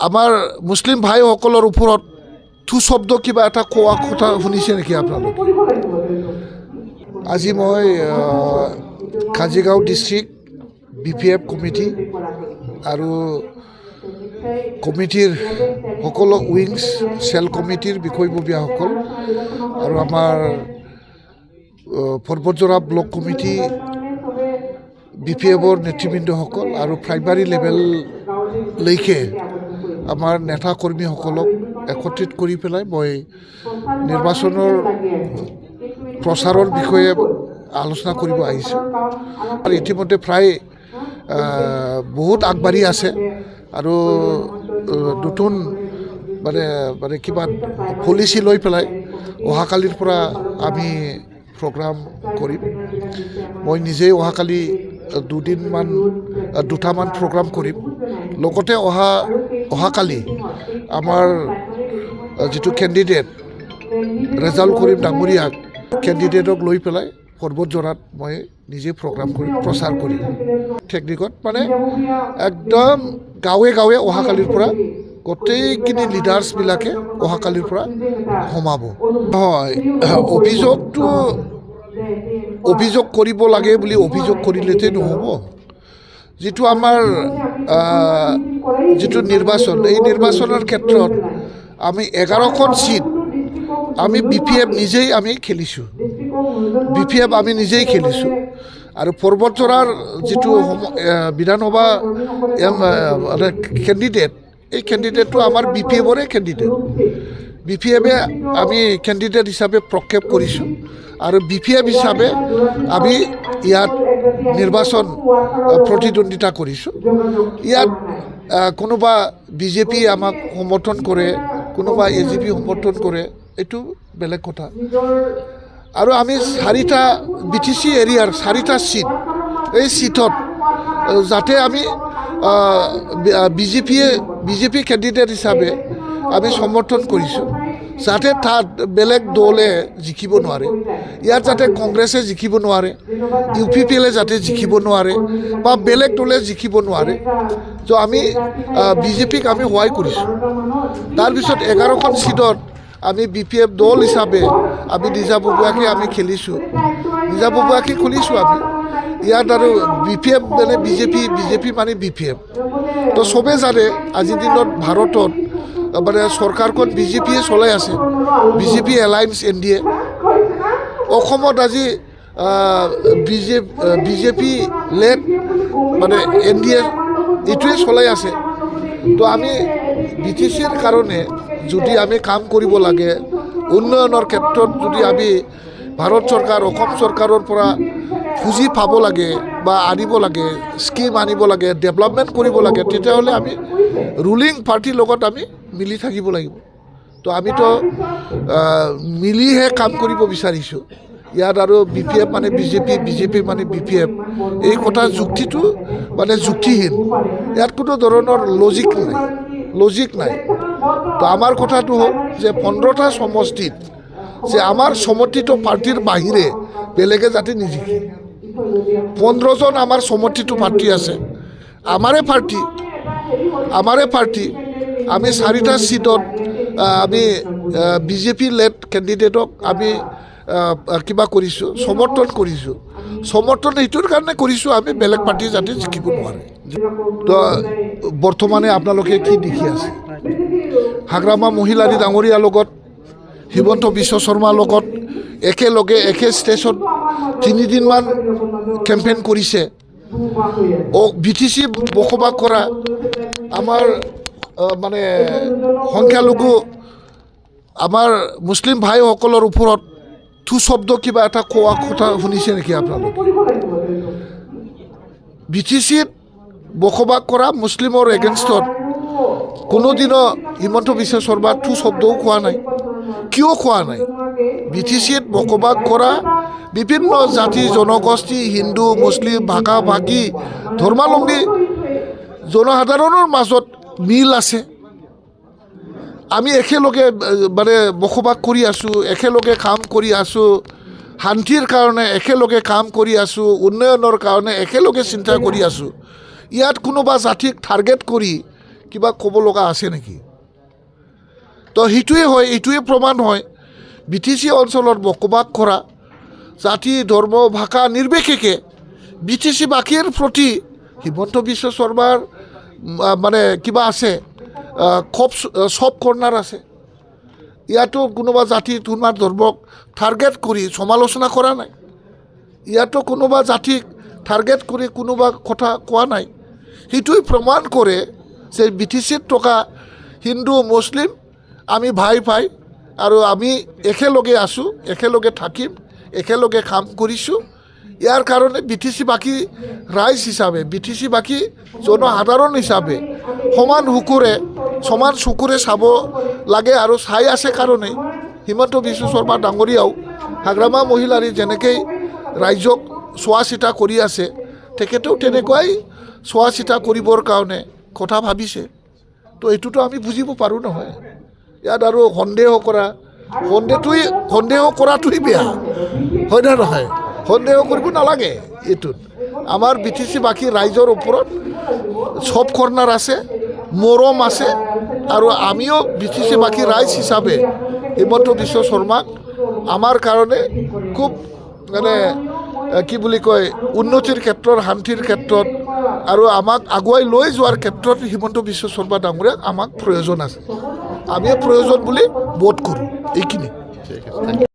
আমাৰ মুছলিম ভাইসকলৰ ওপৰত থু শব্দ কিবা এটা কোৱা কথা শুনিছে নেকি আপোনালোকে? আজি মই কাজিগাঁও ডিষ্ট্ৰিক্ট BPF কমিটি আৰু কমিটিৰ সকলো উইংছ চেল কমিটিৰ বিষয়ববীয়াসকল আৰু আমাৰ পৰ্বতজৰা ব্লক কমিটি BPFৰ নেতৃবৃন্দসকল আৰু প্ৰাইমাৰী লেভেললৈকে আমাৰ নেতা কৰ্মীসকলক একত্ৰিত কৰি পেলাই মই নিৰ্বাচনৰ প্ৰচাৰৰ বিষয়ে আলোচনা কৰিব আহিছোঁ। আৰু ইতিমধ্যে প্ৰায় বহুত আগবাঢ়ি আছে আৰু নতুন মানে কিবা পলিচি লৈ পেলাই অহাকালিৰ পৰা আমি প্ৰগ্ৰাম কৰিম। মই নিজেই অহাকালি দুটামান প্ৰগ্ৰাম কৰিম। লগতে অহাকালি আমাৰ যিটো কেণ্ডিডেট ৰেজাল্ট কৰিম ডাঙৰীয়াক কেণ্ডিডেটক লৈ পেলাই পৰ্বতজৰাত মই নিজে প্ৰগ্ৰাম কৰিম, প্ৰচাৰ কৰিম। টেকনিকত মানে একদম গাঁৱে গাঁৱে অহাকালিৰ পৰা গোটেইখিনি লিডাৰ্ছবিলাকে অহাকালিৰ পৰা সোমাব। হয়, অভিযোগ কৰিব লাগে বুলি অভিযোগ কৰিলেতে নহ'ব। যিটো আমাৰ যিটো নিৰ্বাচন, এই নিৰ্বাচনৰ ক্ষেত্ৰত আমি 11খন চিট আমি BPF নিজেই আমি খেলিছোঁ। BPF আমি নিজেই খেলিছোঁ আৰু পৰ্বতজৰাৰ যিটো বিধানসভা কেণ্ডিডেট, এই কেণ্ডিডেটটো আমাৰ BPFৰে কেণ্ডিডেট। BPFে আমি কেণ্ডিডেট হিচাপে প্ৰক্ষেপ কৰিছোঁ আৰু BPF হিচাপে আমি ইয়াত নিৰ্বাচন প্ৰতিদ্বন্দ্বিতা কৰিছোঁ। ইয়াত কোনোবা BJP আমাক সমৰ্থন কৰে, কোনোবা AGP সমৰ্থন কৰে, এইটো বেলেগ কথা। আৰু আমি 4টা BTC এৰিয়াৰ 4টা চিট, এই চিটত যাতে আমি BJP কেণ্ডিডেট হিচাপে আমি সমৰ্থন কৰিছোঁ, যাতে তাত বেলেগ দলে জিকিব নোৱাৰে। ইয়াত যাতে কংগ্ৰেছে জিকিব নোৱাৰে, UPPলে যাতে জিকিব নোৱাৰে বা বেলেগ দলে জিকিব নোৱাৰে। তো আমি BJPক আমি সহায় কৰিছোঁ। তাৰপিছত 11খন চিটত আমি BPF দল হিচাপে আমি নিজাববীয়াকৈ আমি খেলিছোঁ, নিজাববীয়াকৈ খুলিছোঁ আমি। ইয়াত আৰু BPF মানে BJP মানে BPF। তো চবেই জানে আজিৰ দিনত ভাৰতত মানে চৰকাৰখন BJPয়ে চলাই আছে, BJP এলায়েন্স NDA। অসমত আজি BJP লেড মানে NDA এইটোৱে চলাই আছে। তো আমি BTCৰ কাৰণে যদি আমি কাম কৰিব লাগে, উন্নয়নৰ ক্ষেত্ৰত যদি আমি ভাৰত চৰকাৰ, অসম চৰকাৰৰ পৰা পুঁজি পাব লাগে বা আনিব লাগে, স্কিম আনিব লাগে, ডেভেলপমেণ্ট কৰিব লাগে, তেতিয়াহ'লে আমি ৰুলিং পাৰ্টিৰ লগত আমি মিলি থাকিব লাগিব। তো আমিতো মিলিহে কাম কৰিব বিচাৰিছোঁ। ইয়াত আৰু BPF মানে BJP মানে BPF, এই কথা যুক্তিটো মানে যুক্তিহীন। ইয়াত কোনো ধৰণৰ লজিক নাই। তো আমাৰ কথাটো হ'ল যে 15টা সমষ্টিত যে আমাৰ সমৰ্থিত পাৰ্টিৰ বাহিৰে বেলেগে যাতে নিজিকে। 15জন আমাৰ সমৰ্থিত পাৰ্টি আছে, আমাৰে পাৰ্টি। আমি 4টা চিটত আমি BJP লেড কেণ্ডিডেটক আমি কিবা কৰিছোঁ, সমৰ্থন কৰিছোঁ। সমৰ্থন এইটোৰ কাৰণে কৰিছোঁ আমি বেলেগ পাৰ্টি যাতে জিকিব নোৱাৰে। তো বৰ্তমানে আপোনালোকে কি দেখি আছে? হাগ্ৰামা মহিলাৰী ডাঙৰীয়াৰ লগত, হিমন্ত বিশ্ব শৰ্মাৰ লগত একেলগে একে ষ্টেজত 3 দিনমান কেম্পেইন কৰিছে। BTC বসবাস কৰা আমাৰ মানে সংখ্যালঘু আমাৰ মুছলিম ভাইসকলৰ ওপৰত থু শব্দ কিবা এটা কোৱা কথা শুনিছে নেকি আপোনালোকে? BTCত বসবাস কৰা মুছলিমৰ এগেইনষ্টত কোনোদিনো হিমন্ত বিশ্ব শৰ্মাৰ থু শব্দও কোৱা নাই। কিয় কোৱা নাই? BTCত বসবাস কৰা বিভিন্ন জাতি জনগোষ্ঠী, হিন্দু, মুছলিম, ভাষা ভাষী, ধৰ্মাৱলম্বী জনসাধাৰণৰ মাজত মিল আছে। আমি একেলগে মানে বসবাস কৰি আছোঁ, একেলগে কাম কৰি আছোঁ, শান্তিৰ কাৰণে একেলগে কাম কৰি আছোঁ, উন্নয়নৰ কাৰণে একেলগে চিন্তা কৰি আছোঁ। ইয়াত কোনোবা জাতিক টাৰ্গেট কৰি কিবা ক'ব লগা আছে নেকি? তো সেইটোৱে হয়, এইটোৱে প্ৰমাণ হয় BTC অঞ্চলত বসবাস কৰা জাতি ধৰ্ম ভাষা নিৰ্বিশেষে BTC-বাসীৰ প্ৰতি হিমন্ত বিশ্ব শৰ্মাৰ মানে কিবা আছে, সব কৰ্ণাৰ আছে। ইয়াতো কোনোবা জাতি তোমাৰ ধৰ্মক টাৰ্গেট কৰি সমালোচনা কৰা নাই, ইয়াতো কোনোবা জাতিক টাৰ্গেট কৰি কোনোবা কথা কোৱা নাই। সেইটোৱে প্ৰমাণ কৰে যে BTC-ত থকা হিন্দু মুছলিম আমি ভাই ভাই, আৰু আমি একেলগে আছোঁ, একেলগে থাকিম, একেলগে কাম কৰিছোঁ। ইয়াৰ কাৰণে BTC-বাসী ৰাইজ হিচাপে, BTC-বাসী জনসাধাৰণ হিচাপে সমান চকুৰে চাব লাগে, আৰু চাই আছে কাৰণেই হিমন্ত বিশ্ব শৰ্মা ডাঙৰীয়াও হাগ্ৰামা মহিলাৰী যেনেকৈ ৰাইজক চোৱা চিতা কৰি আছে, তেখেতেও তেনেকুৱাই চোৱা চিতা কৰিবৰ কাৰণে কথা ভাবিছে। তো এইটোতো আমি বুজিব পাৰোঁ নহয়। ইয়াত আৰু সন্দেহ কৰাটোৱেই বেয়া, হয় নে নহয়? সন্দেহ কৰিব নালাগে। এইটোত আমাৰ BTC-বাসী ৰাইজৰ ওপৰত সব কৰ্ণাৰ আছে, মৰম আছে, আৰু আমিও BTC-বাসী ৰাইজ হিচাপে হিমন্ত বিশ্ব শৰ্মাক আমাৰ কাৰণে খুব মানে কি বুলি কয়, উন্নতিৰ ক্ষেত্ৰত, শান্তিৰ ক্ষেত্ৰত আৰু আমাক আগুৱাই লৈ যোৱাৰ ক্ষেত্ৰত হিমন্ত বিশ্ব শৰ্মা ডাঙৰীয়াক আমাক প্ৰয়োজন আছে। আমি প্ৰয়োজন বুলি বোধ কৰোঁ। এইখিনি।